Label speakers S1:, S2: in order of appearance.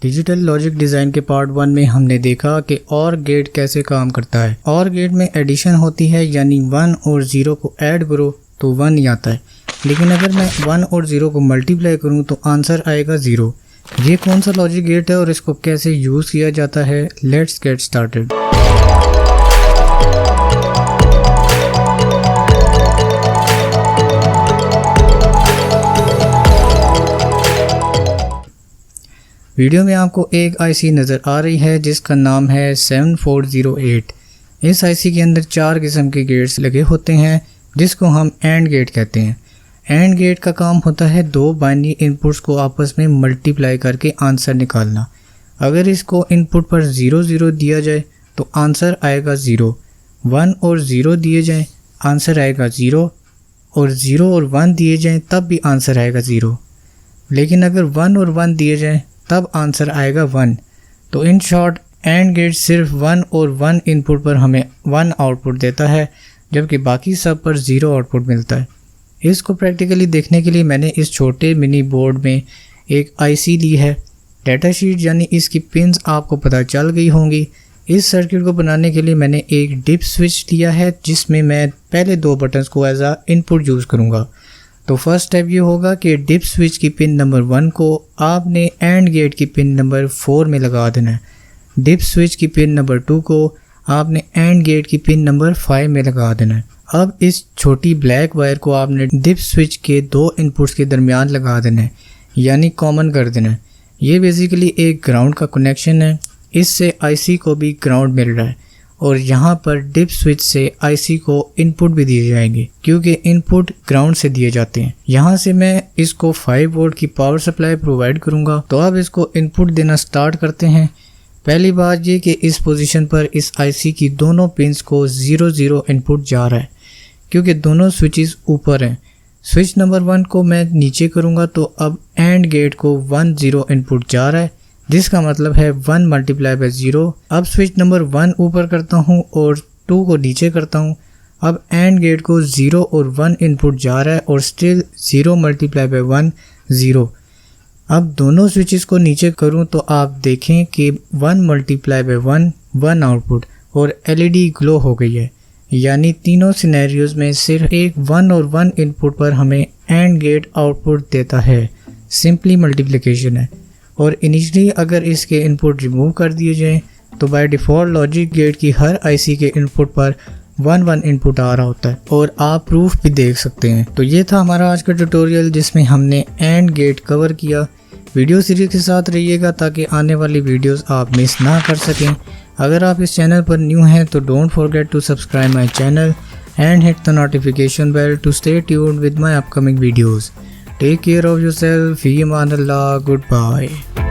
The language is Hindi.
S1: डिजिटल लॉजिक डिज़ाइन के पार्ट 1 में हमने देखा कि और गेट कैसे काम करता है। और गेट में एडिशन होती है, यानी 1 और 0 को ऐड करो तो 1 ही आता है, लेकिन अगर मैं 1 और 0 को मल्टीप्लाई करूं तो आंसर आएगा 0। ये कौन सा लॉजिक गेट है और इसको कैसे यूज़ किया जाता है, लेट्स गेट स्टार्टेड। वीडियो में आपको एक आईसी नज़र आ रही है जिसका नाम है 7408। इस आईसी के अंदर 4 किस्म के गेट्स लगे होते हैं जिसको हम एंड गेट कहते हैं। एंड गेट का काम होता है 2 बाइनरी इनपुट्स को आपस में मल्टीप्लाई करके आंसर निकालना। अगर इसको इनपुट पर 0 0 दिया जाए तो आंसर आएगा 0, 1 और 0 दिए जाएँ आंसर आएगा 0, और 0 और 1 दिए जाएँ तब भी आंसर आएगा 0। लेकिन अगर 1 और 1 दिए जाएँ तब आंसर आएगा 1। तो इन शॉर्ट एंड गेट सिर्फ 1 और 1 इनपुट पर हमें 1 आउटपुट देता है, जबकि बाकी सब पर 0 आउटपुट मिलता है। इसको प्रैक्टिकली देखने के लिए मैंने इस छोटे मिनी बोर्ड में एक आईसी ली है। डाटा शीट यानी इसकी पिन्स आपको पता चल गई होंगी। इस सर्किट को बनाने के लिए मैंने एक डिप स्विच लिया है जिसमें मैं पहले 2 बटन्स को एज आ इनपुट यूज़ करूँगा। तो फर्स्ट स्टेप ये होगा कि डिप स्विच की पिन नंबर 1 को आपने एंड गेट की पिन नंबर 4 में लगा देना है। डिप स्विच की पिन नंबर 2 को आपने एंड गेट की पिन नंबर 5 में लगा देना है। अब इस छोटी ब्लैक वायर को आपने डिप स्विच के 2 इनपुट्स के दरमियान लगा देना है, यानी कॉमन कर देना है। ये बेसिकली एक ग्राउंड का कनेक्शन है। इससे आईसी को भी ग्राउंड मिल रहा है और यहाँ पर डिप स्विच से आईसी को इनपुट भी दिए जाएंगे क्योंकि इनपुट ग्राउंड से दिए जाते हैं। यहाँ से मैं इसको 5 वोल्ट की पावर सप्लाई प्रोवाइड करूँगा। तो अब इसको इनपुट देना स्टार्ट करते हैं। पहली बात ये कि इस पोजीशन पर इस आईसी की दोनों पिंस को 0 0 इनपुट जा रहा है क्योंकि दोनों स्विचेस ऊपर हैं। स्विच नंबर 1 को मैं नीचे करूँगा तो अब एंड गेट को 1 0 इनपुट जा रहा है, जिसका मतलब है 1 मल्टीप्लाई बाय 0। अब स्विच नंबर 1 ऊपर करता हूँ और 2 को नीचे करता हूँ। अब एंड गेट को 0 और 1 इनपुट जा रहा है और स्टिल 0 मल्टीप्लाई बाय 1 0। अब दोनों स्विचेस को नीचे करूँ तो आप देखें कि 1 मल्टीप्लाई बाय 1 1 आउटपुट और एलईडी ग्लो हो गई है। यानी तीनों सिनेरियोज में सिर्फ एक 1 और 1 इनपुट पर हमें एंड गेट आउटपुट देता है। सिंपली मल्टीप्लिकेशन है। और इनिशियली अगर इसके इनपुट रिमूव कर दिए जाएं तो बाय डिफ़ॉल्ट लॉजिक गेट की हर आईसी के इनपुट पर 1 1 इनपुट आ रहा होता है और आप प्रूफ भी देख सकते हैं। तो ये था हमारा आज का ट्यूटोरियल जिसमें हमने एंड गेट कवर किया। वीडियो सीरीज के साथ रहिएगा ताकि आने वाली वीडियोस आप मिस ना कर सकें। अगर आप इस चैनल पर न्यू हैं तो don't forget to subscribe my channel and hit the notification bell to stay tuned with my upcoming videos. Take care of yourself. Fi aman Allah. Goodbye.